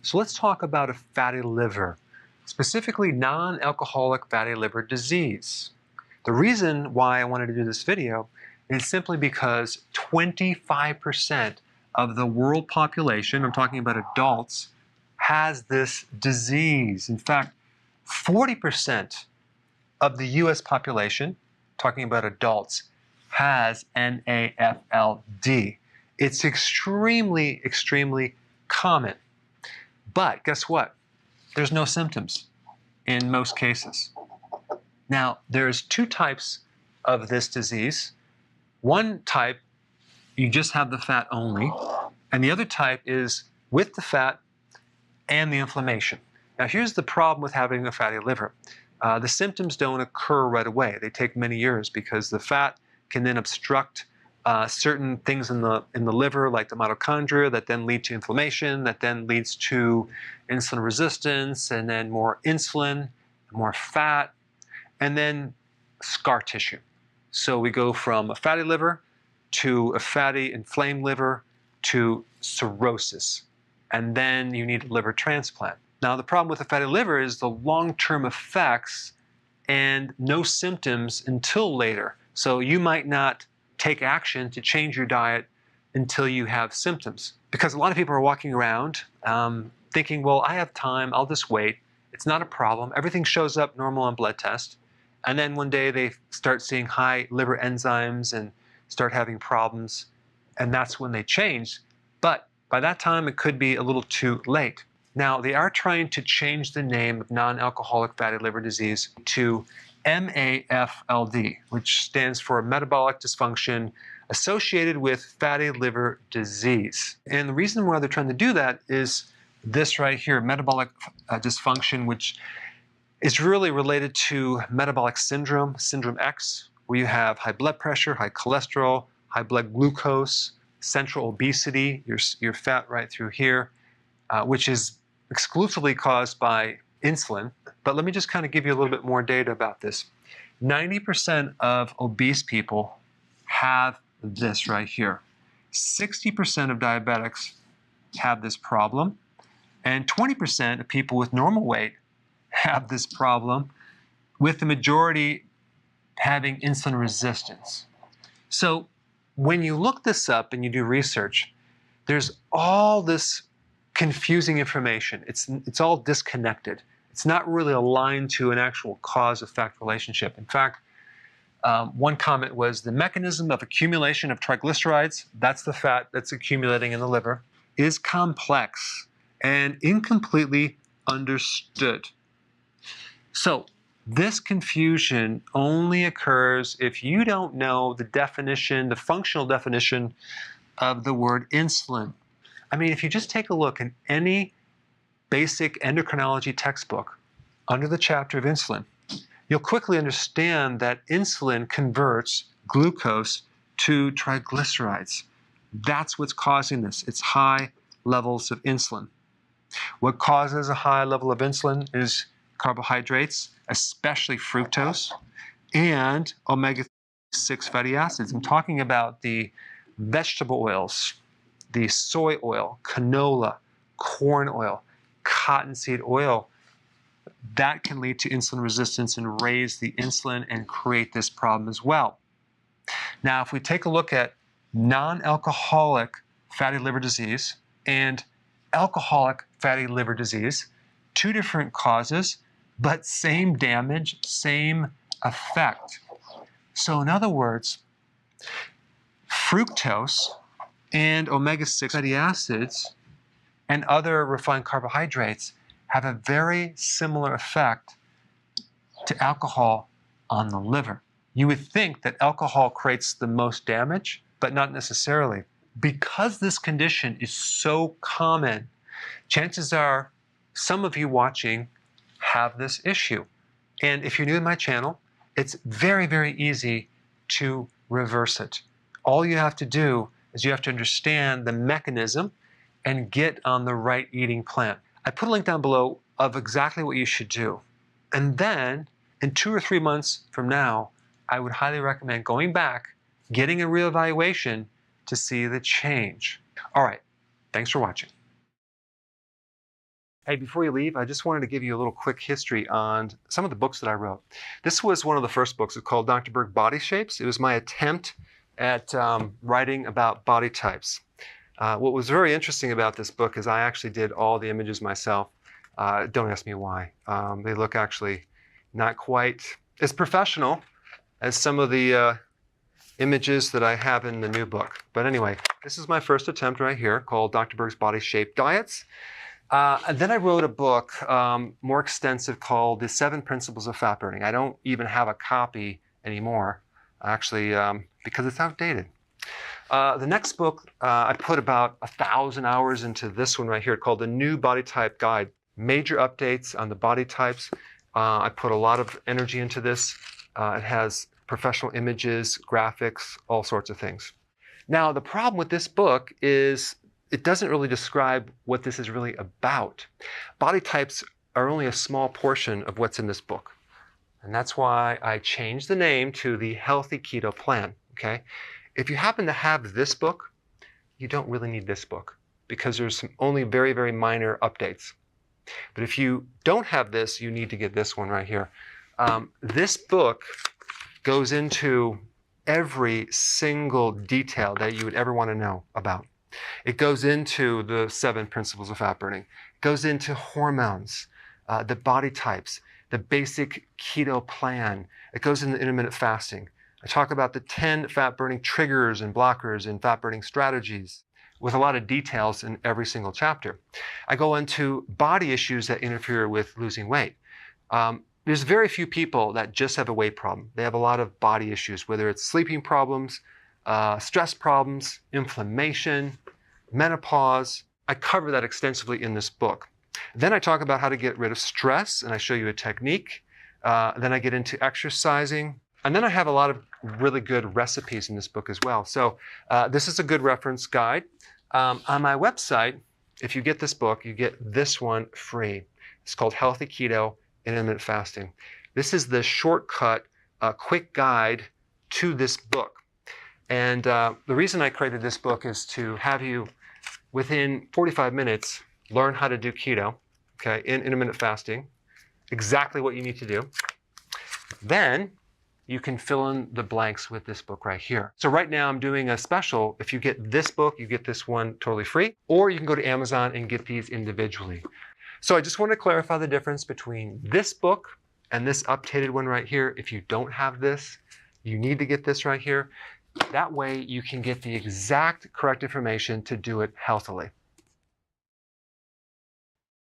So let's talk about a fatty liver, specifically non-alcoholic fatty liver disease. The reason why I wanted to do this video is simply because 25% of the world population, I'm talking about adults, has this disease. In fact, 40% of the US population, talking about adults, has NAFLD. It's extremely, extremely common. But guess what? There's no symptoms in most cases. Now, there's two types of this disease. One type, you just have the fat only, and the other type is with the fat and the inflammation. Now, here's the problem with having a fatty liver. The symptoms don't occur right away. They take many years because the fat can then obstruct certain things in the liver, like the mitochondria, that then lead to inflammation, that then leads to insulin resistance, and then more insulin, more fat, and then scar tissue. So we go from a fatty liver to a fatty inflamed liver to cirrhosis, and then you need a liver transplant. Now, the problem with a fatty liver is the long-term effects and no symptoms until later. So you might not take action to change your diet until you have symptoms. Because a lot of people are walking around thinking, well, I have time, I'll just wait. It's not a problem. Everything shows up normal on blood test. And then one day they start seeing high liver enzymes and start having problems. And that's when they change. But by that time, it could be a little too late. Now, they are trying to change the name of non-alcoholic fatty liver disease to MAFLD, which stands for metabolic dysfunction associated with fatty liver disease. And the reason why they're trying to do that is this right here, metabolic dysfunction, which is really related to metabolic syndrome, syndrome X, where you have high blood pressure, high cholesterol, high blood glucose, central obesity, your fat right through here, which is exclusively caused by insulin. But let me just kind of give you a little bit more data about this. 90% of obese people have this right here. 60% of diabetics have this problem, and 20% of people with normal weight have this problem, with the majority having insulin resistance. So when you look this up and you do research, there's all this confusing information. It's all disconnected. It's not really aligned to an actual cause-effect relationship. In fact, one comment was the mechanism of accumulation of triglycerides, that's the fat that's accumulating in the liver, is complex and incompletely understood. So this confusion only occurs if you don't know the definition, the functional definition of the word insulin. I mean, if you just take a look in any basic endocrinology textbook under the chapter of insulin, you'll quickly understand that insulin converts glucose to triglycerides. That's what's causing this. It's high levels of insulin. What causes a high level of insulin is carbohydrates, especially fructose, and omega-6 fatty acids. I'm talking about the vegetable oils, the soy oil, canola, corn oil, cottonseed oil. That can lead to insulin resistance and raise the insulin and create this problem as well. Now, if we take a look at non-alcoholic fatty liver disease and alcoholic fatty liver disease, two different causes, but same damage, same effect. So in other words, fructose and omega-6 fatty acids and other refined carbohydrates have a very similar effect to alcohol on the liver. You would think that alcohol creates the most damage, but not necessarily. Because this condition is so common, chances are some of you watching have this issue. And if you're new to my channel, it's very, very easy to reverse it. All you have to do is you have to understand the mechanism and get on the right eating plan. I put a link down below of exactly what you should do. And then in 2 or 3 months from now, I would highly recommend going back, getting a reevaluation to see the change. All right, thanks for watching. Hey, before you leave, I just wanted to give you a little quick history on some of the books that I wrote. This was one of the first books. It's called Dr. Berg Body Shapes. It was my attempt at writing about body types. What was very interesting about this book is I actually did all the images myself. Don't ask me why. They look actually not quite as professional as some of the images that I have in the new book. But anyway, this is my first attempt right here called Dr. Berg's Body Shape Diets. And then I wrote a book more extensive called The 7 Principles of Fat Burning. I don't even have a copy anymore, actually, because it's outdated. The next book, I put about 1,000 hours into this one right here called The New Body Type Guide. Major updates on the body types. I put a lot of energy into this. It has professional images, graphics, all sorts of things. Now, the problem with this book is it doesn't really describe what this is really about. Body types are only a small portion of what's in this book. And that's why I changed the name to the Healthy Keto Plan, okay? If you happen to have this book, you don't really need this book because there's some only very, very minor updates. But if you don't have this, you need to get this one right here. This book goes into every single detail that you would ever want to know about. It goes into the 7 principles of fat burning. It goes into hormones, the body types, the basic keto plan. It goes into intermittent fasting. I talk about the 10 fat burning triggers and blockers and fat burning strategies with a lot of details in every single chapter. I go into body issues that interfere with losing weight. There's very few people that just have a weight problem. They have a lot of body issues, whether it's sleeping problems, stress problems, inflammation, menopause. I cover that extensively in this book. Then I talk about how to get rid of stress, and I show you a technique. Then I get into exercising. And then I have a lot of really good recipes in this book as well. So this is a good reference guide. On my website, if you get this book, you get this one free. It's called Healthy Keto and Intermittent Fasting. This is the shortcut, quick guide to this book. And the reason I created this book is to have you, within 45 minutes, learn how to do keto, okay, in intermittent fasting, exactly what you need to do. Then you can fill in the blanks with this book right here. So right now I'm doing a special. If you get this book, you get this one totally free, or you can go to Amazon and get these individually. So I just want to clarify the difference between this book and this updated one right here. If you don't have this, you need to get this right here. That way you can get the exact correct information to do it healthily.